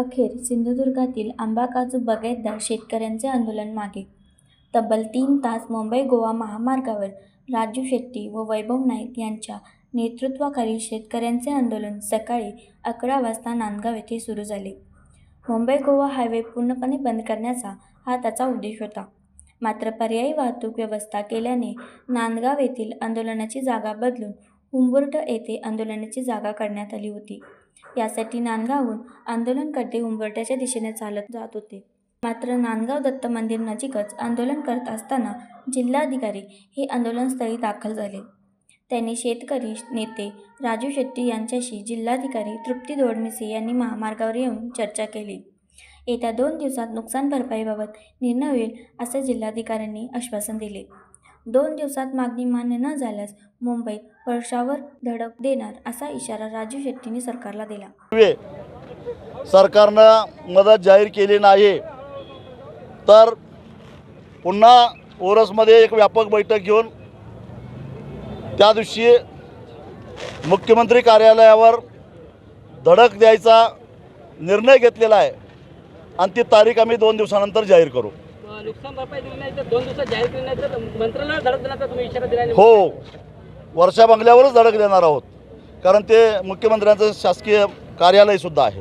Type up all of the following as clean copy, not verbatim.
अखेर सिंधुदुर्गातील आंबा काजू बागायतदार शेतकऱ्यांचे आंदोलन मागे. तब्बल 3 तास मुंबई गोवा महामार्गावर राजू शेट्टी व वैभव नाईक यांच्या नेतृत्वाखालील शेतकऱ्यांचे आंदोलन सकाळी 11 वाजता नांदगाव येथे सुरू झाले. मुंबई गोवा हायवे पूर्णपणे बंद करण्याचा हा त्याचा उद्देश होता. मात्र पर्यायी वाहतूक व्यवस्था केल्याने नांदगाव येथील आंदोलनाची जागा बदलून उंबरठ येथे आंदोलनाची जागा करण्यात आली होती. यासाठी नांदगावहून आंदोलनकर्ते उंबरठ्याच्या दिशेने चालत जात होते. मात्र नांदगाव दत्त मंदिर नजीकच आंदोलन करत असताना जिल्हाधिकारी हे आंदोलनस्थळी दाखल झाले. त्यांनी शेतकरी नेते राजू शेट्टी यांच्याशी जिल्हाधिकारी तृप्ती दोडमिसे यांनी महामार्गावर येऊन चर्चा केली. येत्या 2 दिवसात नुकसान भरपाईबाबत निर्णय होईल असे जिल्हाधिकाऱ्यांनी आश्वासन दिले. 2 दिवसात मागणी मान्य न झाल्यास मुंबईत वर्षावर धडक देणार असा इशारा राजू शेट्टींनी सरकारला दिला. सरकारनं मदत जाहीर केली नाही तर पुन्हा ओरसमध्ये एक व्यापक बैठक घेऊन त्या दिवशी मुख्यमंत्री कार्यालयावर धडक द्यायचा निर्णय घेतलेला आहे आणि ती तारीख आम्ही 2 दिवसानंतर जाहीर करू. नुकसान भरपाई दिली नाही तर 2 दिवसात जाहीर केली नाही तर मंत्रालयाला धडक देण्याचा तुम्ही इशारा दिला आहे. हो, वर्षा बंगल्यावरच धडक देणार आहोत, कारण ते मुख्यमंत्र्यांचं शासकीय कार्यालय सुद्धा आहे.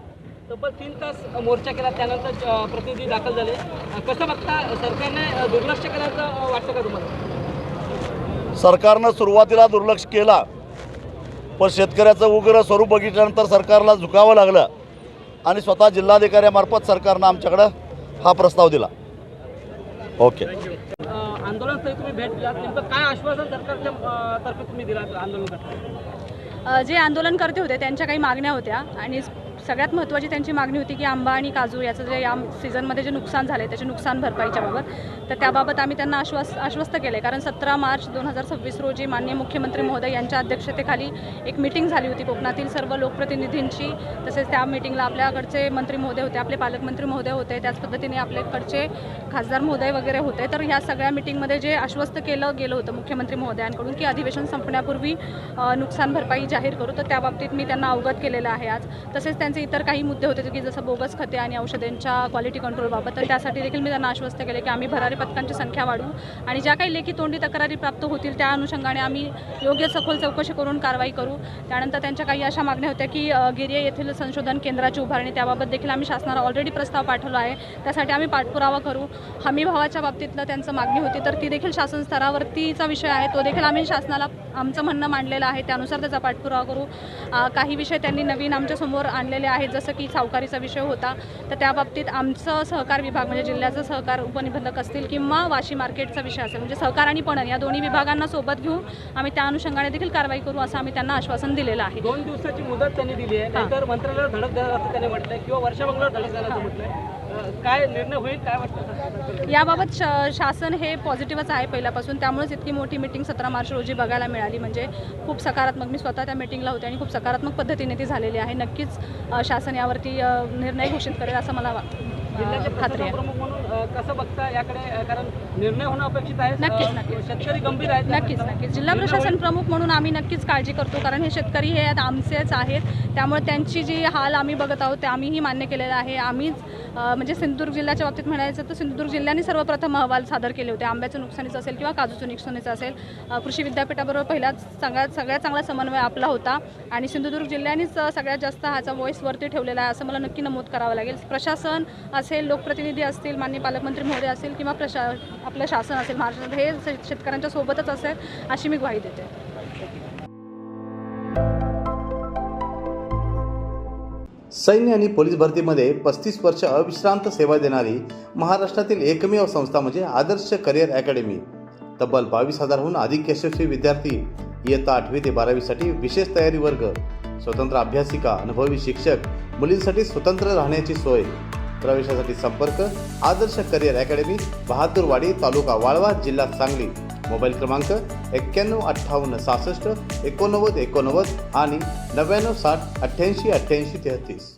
तब्बल 3 तास मोर्चा केला, त्यानंतर प्रतिनिधी दाखल झाले. कसं बघता, सरकारने दुर्लक्ष केल्याचं वाटतं का तुम्हाला? सरकारनं सुरुवातीला दुर्लक्ष केला, पण शेतकऱ्याचं उग्र स्वरूप बघितल्यानंतर सरकारला झुकावं लागलं आणि स्वतः जिल्हाधिकाऱ्यामार्फत सरकारनं आमच्याकडं हा प्रस्ताव दिला. ओके. आंदोलनस्थळी तुम्ही भेट दिला, नेमकं काय आश्वासन सरकारच्या तर्फे तुम्ही दिला आंदोलन करता? जे आंदोलन करते होते त्यांच्या काही मागण्या होत्या आणि सगळ्यात महत्त्वाची त्यांची मागणी होती की आंबा आणि काजू याचं जे या सीझनमध्ये जे नुकसान झाले त्याचे नुकसान भरपाईच्या बाबत, तर त्याबाबत आम्ही त्यांना आश्वस्त केले. कारण 17 मार्च 2026 रोजी माननीय मुख्यमंत्री महोदय यांच्या अध्यक्षतेखाली एक मीटिंग झाली होती कोकणातील सर्व लोकप्रतिनिधींची. तसेच त्या मीटिंगला आपल्याकडचे मंत्री महोदय होते, आपले पालकमंत्री महोदय होते, त्याच पद्धतीने आपल्याकडचे खासदार महोदय वगैरे होते. तर ह्या सगळ्या मीटिंगमध्ये जे आश्वस्त केलं गेलं होतं मुख्यमंत्री महोदयांकडून की अधिवेशन संपण्यापूर्वी नुकसान भरपाई जाहीर करू, तर त्याबाबतीत मी त्यांना अवगत केलेलं आहे आज. तसेच त्यांचे इतर काही मुद्दे होते की जसं बोगस खते आणि औषधांच्या क्वालिटी कंट्रोलबाबत, तर त्यासाठी देखील मी त्यांना आश्वस्त केले की आम्ही भरारी पथकांची संख्या वाढवू आणि ज्या काही लेखी तोंडी तक्रारी प्राप्त होतील त्या अनुषंगाने आम्ही योग्य सखोल चौकशी करून कारवाई करू. त्यानंतर त्यांच्या काही अशा मागण्या होत्या की गिरिये येथील संशोधन केंद्राची उभारणी, त्याबाबत देखील आम्ही शासनाला ऑलरेडी प्रस्ताव पाठवला आहे, त्यासाठी आम्ही पाठपुरावा करू. हमी भावाच्या बाबतीतलं त्यांचं मागणी होती, तर ती देखील शासन स्तरावरतीचा विषय आहे, तो देखील आम्ही शासनाला आमचं म्हणणं मांडलेलं आहे, त्यानुसार त्याचा पाठपुरावा करू. काही विषय त्यांनी नवीन आमच्यासमोर आणलेले आहेत, जसं की सावकारीचा विषय होता, तर त्या बाबतीत आमचं सहकार विभाग म्हणजे जिल्ह्याचं सहकार उपनिबंधक असतील किंवा वाशी मार्केटचा विषय असेल, म्हणजे सहकार आणि पणन या दोन्ही विभागांना सोबत घेऊन आम्ही त्या अनुषंगाने देखील कारवाई करू असं आम्ही त्यांना आश्वासन दिलेलं आहे. 2 दिवसाची मुदत त्यांनी दिली आहे, नाहीतर मंत्रालयाला धडक देणार असं त्यांनी म्हटलं आहे किंवा वर्षाबंगल्यावर धडक देणार असं म्हटलं आहे. काय निर्णय होईल, काय वाटतं? याबाबत शासन हे पॉझिटिव्हच आहे पहिल्यापासून, त्यामुळेच इतकी मोठी मीटिंग 17 मार्च रोजी बघायला मिळाली. म्हणजे खूप सकारात्मक, मी स्वतः त्या मीटिंगला होते आणि खूप सकारात्मक पद्धतीने ती झालेली आहे. नक्कीच शासन यावरती निर्णय घोषित करेल असं मला जिल्ह्याचे खात्री आहे. प्रमुख म्हणून कसं बघता याकडे, कारण निर्णय होणं अपेक्षित आहे. नक्कीच शेतकरी गंभीर आहेत. नक्कीच जिल्हा प्रशासन प्रमुख म्हणून आम्ही नक्कीच काळजी करतो, कारण हे शेतकरी हे आमचेच आहेत, त्यामुळे त्यांची जी हाल आम्ही बघत आहोत ते आम्हीही मान्य केलेलं आहे. आम्हीच म्हणजे सिंधुदुर्ग जिल्ह्याच्या बाबतीत म्हणायचं तर सिंधुदुर्ग जिल्ह्याने सर्वप्रथम अहवाल सादर केले होते. आंब्याचं नुकसानीचं असेल किंवा काजूचं नुकसानीचं असेल, कृषी विद्यापीठाबरोबर पहिलाच सगळ्यात चांगला समन्वय आपला होता आणि सिंधुदुर्ग जिल्ह्यानेच सगळ्यात जास्त ह्याचा व्हॉईस वरती ठेवलेला आहे असं मला नक्की नमूद करावं लागेल. प्रशासन असेल, लोकप्रतिनिधी असतील, माननीय पालकमंत्री महोदय असतील किंवा आपलं शासन असेल महाराष्ट्रात, हे शेतकऱ्यांच्या सोबतच असेल अशी मी ग्वाही देते. सैन्य आणि पोलीस भरतीमध्ये 35 वर्ष अविश्रांत सेवा देणारी महाराष्ट्रातील एकमेव संस्था म्हणजे आदर्श करिअर अकॅडमी. तब्बल 22,000हून अधिक यशस्वी विद्यार्थी इयत्ता 8वी ते 12वीसाठी विशेष तयारी वर्ग, स्वतंत्र अभ्यासिका, अनुभवी शिक्षक, मुलींसाठी स्वतंत्र राहण्याची सोय. प्रवेशासाठी संपर्क आदर्श करिअर अकॅडमी, बहादूरवाडी, तालुका वाळवा, जिल्हा सांगली. मोबाईल क्रमांक 91 58 66 89 89 आणि 99 60 88 88 33.